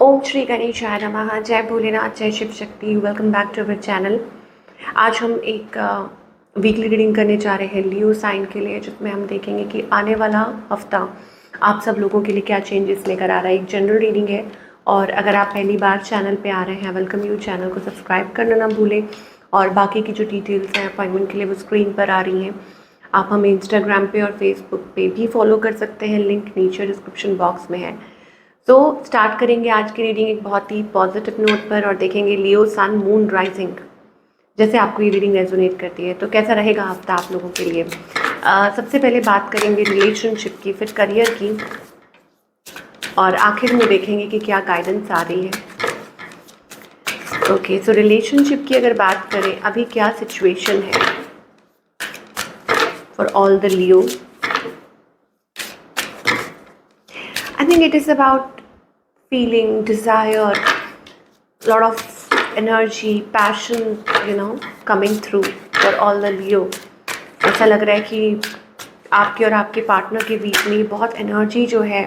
ओम श्री गणेशाय नमः। जय भोलेनाथ, जय Shiv Shakti. Welcome back to our channel. आज हम एक वीकली रीडिंग करने जा रहे हैं लियो साइन के लिए, जिसमें हम देखेंगे कि आने वाला हफ्ता आप सब लोगों के लिए क्या चेंजेस लेकर आ रहा है। एक जनरल रीडिंग है, और अगर आप पहली बार चैनल पे आ रहे हैं, वेलकम यू। चैनल को सब्सक्राइब करना ना भूलें, और बाकी की जो डिटेल्स हैं अपॉइंटमेंट के लिए वो स्क्रीन पर आ रही हैं। आप हमें इंस्टाग्राम पे और फेसबुक पे भी फॉलो कर सकते हैं, लिंक नीचे डिस्क्रिप्शन बॉक्स में है। तो स्टार्ट करेंगे आज की रीडिंग एक बहुत ही पॉजिटिव नोट पर, और देखेंगे लियो सन मून राइजिंग। जैसे आपको ये रीडिंग रेजोनेट करती है तो कैसा रहेगा हफ्ता आप लोगों के लिए। सबसे पहले बात करेंगे रिलेशनशिप की, फिर करियर की, और आखिर में देखेंगे कि क्या गाइडेंस आ रही है। ओके, सो रिलेशनशिप की अगर बात करें, अभी क्या सिचुएशन है for all the Leo. I think it is about feeling, desire, lot of energy, passion, coming through for all the Leo. ऐसा लग रहा है कि आपके और आपके पार्टनर के बीच में बहुत एनर्जी जो है,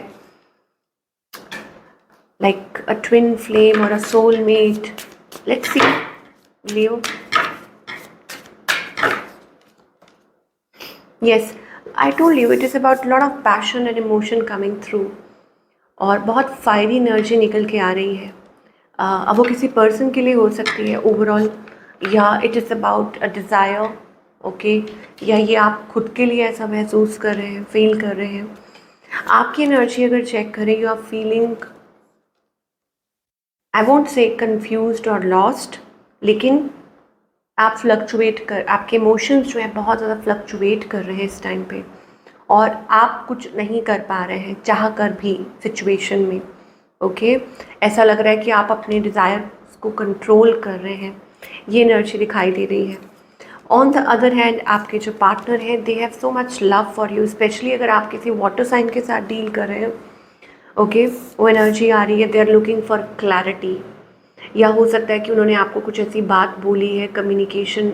like a twin flame or a soulmate. Let's see, Leo. Yes, I told you it is about a lot of passion and emotion coming through. और बहुत फायरी एनर्जी निकल के आ रही है। अब वो किसी पर्सन के लिए हो सकती है ओवरऑल, या it is about a desire, okay, या ये आप खुद के लिए ऐसा महसूस कर रहे हैं, फील कर रहे हैं। आपकी एनर्जी अगर चेक करें, you are feeling, I won't say confused और लॉस्ट, लेकिन आप फ्लक्चुएट कर, आपके इमोशंस जो है बहुत ज़्यादा फ्लक्चुएट कर रहे हैं इस टाइम पे, और आप कुछ नहीं कर पा रहे हैं चाह कर भी सिचुएशन में। ओके, ऐसा लग रहा है कि आप अपने डिज़ायर्स को कंट्रोल कर रहे हैं, ये एनर्जी दिखाई दे रही है। ऑन द अदर हैंड, आपके जो पार्टनर हैं, they have so much love for you, specially अगर आप किसी वाटर साइन के साथ डील कर रहे हैं। ओके, वो एनर्जी आ रही है, they are looking for clarity, या हो सकता है कि उन्होंने आपको कुछ ऐसी बात बोली है, कम्युनिकेशन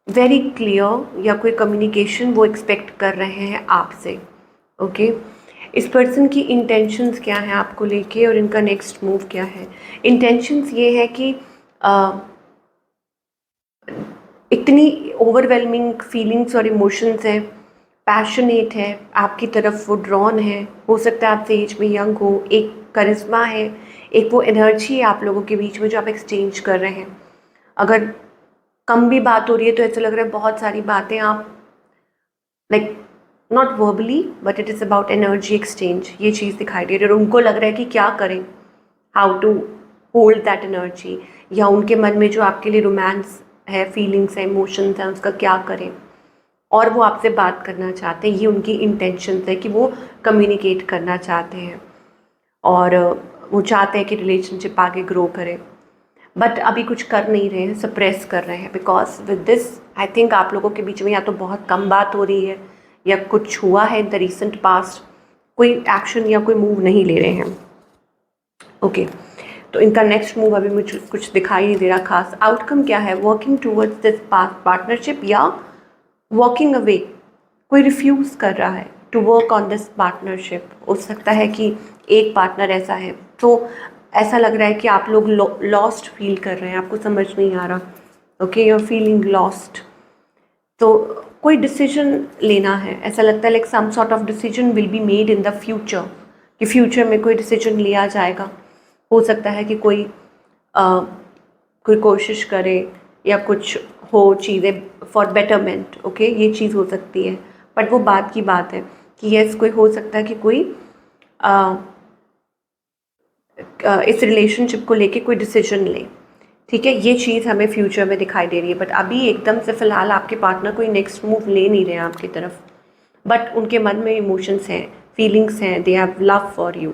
वेरी क्लियर, या कोई कम्युनिकेशन वो एक्सपेक्ट कर रहे हैं आपसे। ओके, इस पर्सन की इंटेंशंस क्या हैं आपको लेके, और इनका नेक्स्ट मूव क्या है। इंटेंशंस ये है कि इतनी ओवरवेलमिंग फीलिंग्स और इमोशंस हैं, पैशनेट है आपकी तरफ, वो ड्रॉन है। हो सकता है आपसे एज में यंग हो, एक करिश्मा है, एक वो एनर्जी है आप लोगों के बीच में जो आप एक्सचेंज कर रहे हैं। अगर कम भी बात हो रही है तो ऐसा लग रहा है बहुत सारी बातें आप, like not verbally, but it is about energy exchange, ये चीज़ दिखाई दे रही है। और उनको लग रहा है कि क्या करें, how to hold that energy, या उनके मन में जो आपके लिए रोमांस है, फीलिंग्स हैं, इमोशंस हैं, उसका क्या करें। और वो आपसे बात करना चाहते हैं, ये उनकी इंटेंशन है कि वो कम्युनिकेट करना चाहते हैं, और वो चाहते हैं कि रिलेशनशिप आगे ग्रो करे, बट अभी कुछ कर नहीं रहे हैं, सप्रेस कर रहे हैं। Because with this I think आप लोगों के बीच में या तो बहुत कम बात हो रही है, या कुछ हुआ है इन द रिसेंट पास्ट, कोई एक्शन या कोई मूव नहीं ले रहे हैं। ओके, तो इनका नेक्स्ट मूव अभी मुझे कुछ दिखाई नहीं दे रहा खास। आउटकम क्या है, वर्किंग टूवर्ड्स दिस पार्टनरशिप, या वॉकिंग अवे, कोई रिफ्यूज़ कर रहा है to work on this partnership. हो सकता है कि एक पार्टनर ऐसा है, तो ऐसा लग रहा है कि आप लोग लॉस्ट फील कर रहे हैं, आपको समझ नहीं आ रहा। Okay, you are feeling lost, तो कोई डिसीजन लेना है, ऐसा लगता है like some sort of decision will be made in the future, कि फ्यूचर में कोई डिसीजन लिया जाएगा। हो सकता है कि कोई कोशिश करे, या कुछ हो चीज़ें फॉर बेटरमेंट। ओके, ये चीज़ हो सकती है, बट वो बात की बात है कि यस, कोई हो सकता है कि कोई इस रिलेशनशिप को लेके कोई डिसीजन ले। ठीक है, ये चीज़ हमें फ्यूचर में दिखाई दे रही है, बट अभी एकदम से फ़िलहाल आपके पार्टनर कोई नेक्स्ट मूव ले नहीं रहे हैं आपकी तरफ, बट उनके मन में इमोशंस हैं, फीलिंग्स हैं, they have love for you,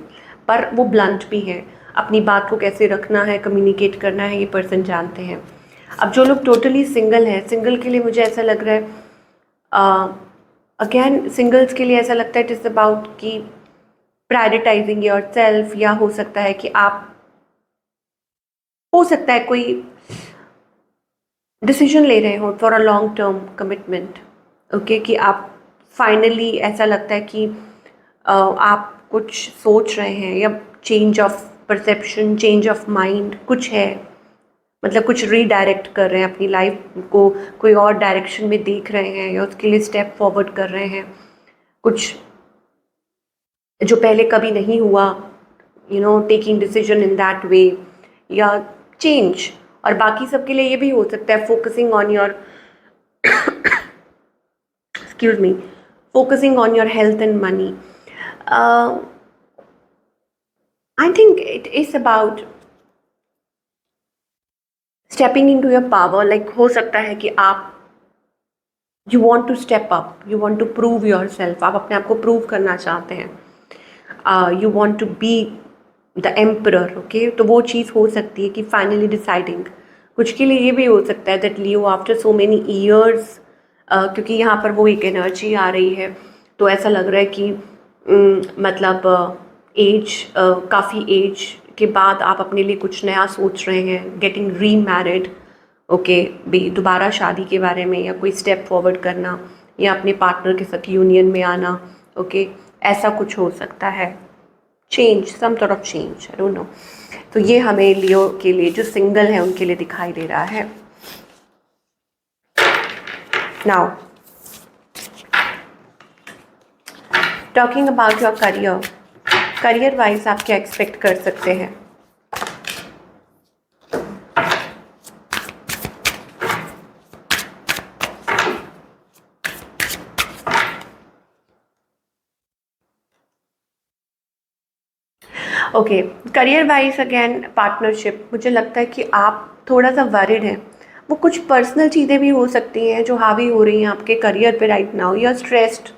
पर वो ब्लंट भी हैं। अपनी बात को कैसे रखना है, कम्युनिकेट करना है, ये पर्सन जानते हैं। अब जो लोग टोटली सिंगल हैं, सिंगल के लिए मुझे ऐसा लग रहा है, अगेन सिंगल्स के लिए ऐसा लगता है इट इज़ अबाउट कि प्रायोरिटाइजिंग योर सेल्फ, या हो सकता है कि आप, हो सकता है कोई डिसीजन ले रहे हो for a long term commitment. Okay, कि आप फाइनली ऐसा लगता है कि आप कुछ सोच रहे हैं, या change of perception, change of mind कुछ है, मतलब कुछ रीडायरेक्ट कर रहे हैं अपनी लाइफ को, कोई और डायरेक्शन में देख रहे हैं या उसके लिए स्टेप फॉरवर्ड कर रहे हैं, कुछ जो पहले कभी नहीं हुआ, taking decision in that way, या चेंज। और बाकी सबके लिए ये भी हो सकता है focusing on your excuse me, focusing on your health and money. I think it is about stepping into your power. Like हो सकता है कि आप you want to step up, you want to prove yourself, आप अपने आप को prove करना चाहते हैं, you want to be the emperor, okay? तो वो चीज़ हो सकती है कि finally deciding। कुछ के लिए ये भी हो सकता है that Leo after so many years, क्योंकि यहाँ पर वो एक एनर्जी आ रही है, तो ऐसा लग रहा है कि मतलब एज, काफ़ी एज के बाद आप अपने लिए कुछ नया सोच रहे हैं, गेटिंग री मैरिड, ओके, भी दोबारा शादी के बारे में, या कोई स्टेप फॉरवर्ड करना, या अपने पार्टनर के साथ यूनियन में आना, ओके, ऐसा कुछ हो सकता है। Change, some sort of change, I don't know. तो ये हमें लियो के लिए, जो सिंगल है उनके लिए दिखाई दे रहा है। Now talking about your career, career wise आप क्या एक्सपेक्ट कर सकते हैं? Okay, career wise again partnership, मुझे लगता है कि आप थोड़ा सा वरिड हैं। वो कुछ पर्सनल चीज़ें भी हो सकती हैं जो हावी हो रही हैं आपके करियर पे right now, you are stressed,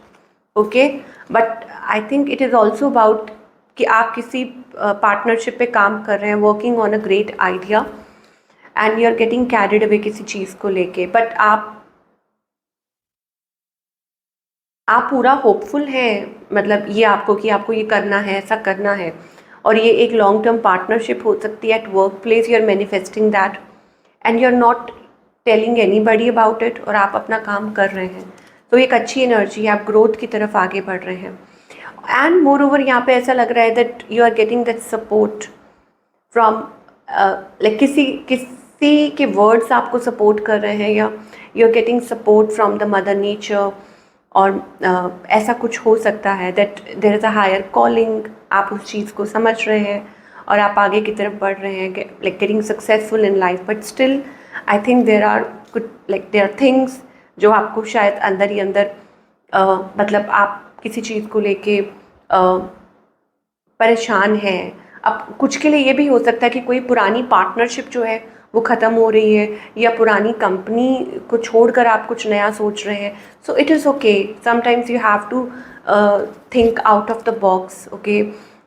okay, but I think it is also about कि आप किसी पार्टनरशिप पे काम कर रहे हैं, working on a great idea, and you are getting carried away किसी चीज़ को लेके, बट आप पूरा होपफुल हैं, मतलब ये आपको कि आपको ये करना है, ऐसा करना है, और ये एक लॉन्ग टर्म पार्टनरशिप हो सकती है। At work place you are manifesting that and you are not telling anybody about it, और आप अपना काम कर रहे हैं, तो एक अच्छी एनर्जी है, आप ग्रोथ की तरफ आगे बढ़ रहे हैं। एंड मोर ओवर यहाँ पे ऐसा लग रहा है that you are getting that support from, like किसी के वर्ड्स आपको सपोर्ट कर रहे हैं, या you are getting support from the mother nature, और ऐसा कुछ हो सकता है that there is a higher calling, आप उस चीज़ को समझ रहे हैं और आप आगे की तरफ बढ़ रहे हैं, like getting successful in life, but still I think there are things जो आपको शायद अंदर ही अंदर, मतलब आप किसी चीज़ को लेके परेशान हैं। अब कुछ के लिए ये भी हो सकता है कि कोई पुरानी पार्टनरशिप जो है वो ख़त्म हो रही है, या पुरानी कंपनी को छोड़कर आप कुछ नया सोच रहे हैं। So it is okay, sometimes you have to think out of the box, okay.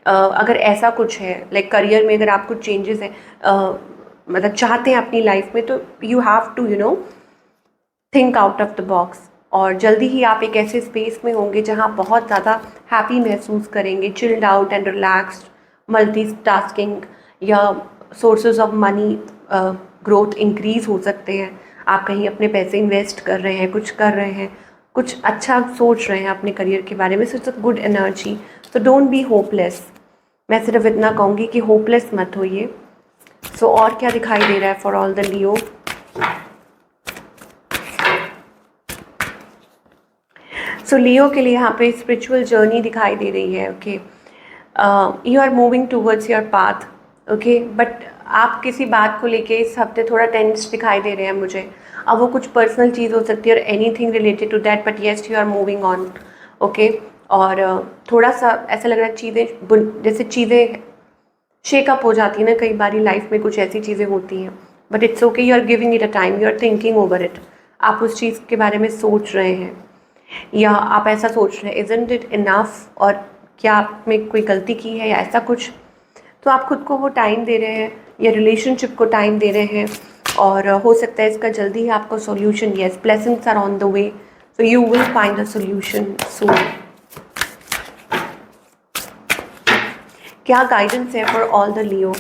अगर ऐसा कुछ है, लाइक करियर में अगर आप कुछ चेंजेस हैं, मतलब चाहते हैं अपनी लाइफ में, तो you have to think out of the box, और जल्दी ही आप एक ऐसे स्पेस में होंगे जहाँ बहुत ज़्यादा हैप्पी महसूस करेंगे, chilled out and relaxed, multitasking, या sources of money growth increase हो सकते हैं। आप कहीं अपने पैसे इन्वेस्ट कर रहे हैं, कुछ कर रहे हैं, कुछ अच्छा सोच रहे हैं अपने करियर के बारे में, so it's a good energy. So don't be hopeless, मैं सिर्फ इतना कहूँगी कि होपलेस मत होइए। सो और क्या दिखाई दे रहा है फॉर ऑल द लियो? सो लियो के लिए यहाँ पे स्पिरिचुअल जर्नी दिखाई दे रही है, okay. You are moving towards your path, okay, but आप किसी बात को लेके इस हफ्ते थोड़ा टेंस दिखाई दे रहे हैं मुझे। अब वो कुछ पर्सनल चीज़ हो सकती है और anything related to that, but yes you are moving on, okay. और थोड़ा सा ऐसा लग रहा है चीज़ें, जैसे चीज़ें शेकअप हो जाती है ना कई बारी लाइफ में, कुछ ऐसी चीज़ें होती हैं, but it's okay, you are giving it a time, you are thinking over it, आप उस चीज़ के बारे में सोच रहे हैं, या आप ऐसा सोच रहे हैं इज़न्ट इट इनफ, और क्या आप में कोई गलती की है या ऐसा कुछ, तो आप खुद को वो टाइम दे रहे हैं, या रिलेशनशिप को टाइम दे रहे हैं, और हो सकता है इसका जल्दी ही आपको solution, yes, blessings are on the way, so you will find a solution soon. क्या गाइडेंस है फॉर ऑल द लियो?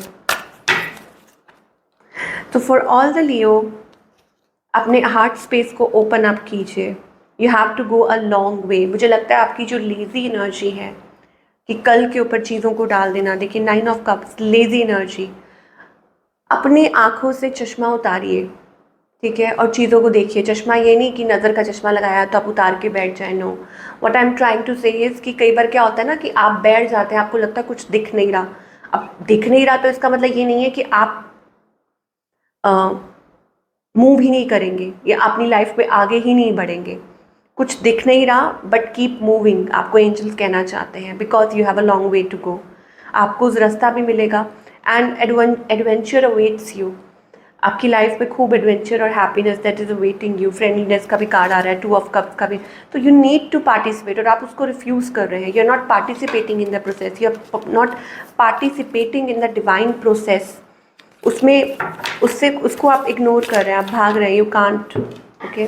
तो फॉर ऑल द लियो, अपने हार्ट स्पेस को ओपन अप कीजिए, you have to go a long way. मुझे लगता है आपकी जो लेज़ी एनर्जी है, कि कल के ऊपर चीज़ों को डाल देना। देखिए 9 ऑफ कप्स, लेजी एनर्जी। अपने आँखों से चश्मा उतारिए, ठीक है, और चीज़ों को देखिए। चश्मा ये नहीं कि नज़र का चश्मा लगाया तो आप उतार के बैठ जाए, no. What I am trying to say is कि कई बार क्या होता है ना कि आप बैठ जाते हैं, आपको लगता है कुछ दिख नहीं रहा। अब दिख नहीं रहा तो इसका मतलब ये नहीं है कि आप मूव ही नहीं करेंगे या अपनी लाइफ में आगे ही नहीं बढ़ेंगे। कुछ दिख नहीं रहा बट कीप मूविंग, आपको एंजल्स कहना चाहते हैं, because you have a long way to go. आपको उस रास्ता भी मिलेगा एंड एडवेंचर अवेट्स यू। आपकी लाइफ में खूब एडवेंचर और happiness that is awaiting you. Friendliness का भी कार्ड आ रहा है, 2 ऑफ कप्स का भी। तो यू नीड टू पार्टिसिपेट और आप उसको रिफ्यूज़ कर रहे हैं। You are not participating in the process, you are not participating in the divine process. उसमें उससे उसको आप इग्नोर कर रहे हैं, आप भाग रहे हैं, you can't. Okay,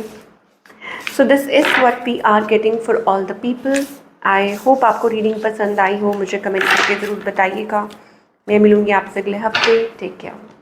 so this is what we are getting for all the people. I hope आपको रीडिंग पसंद आई हो। मुझे कमेंट करके ज़रूर बताइएगा। मैं मिलूँगी आपसे अगले हफ्ते। Take care.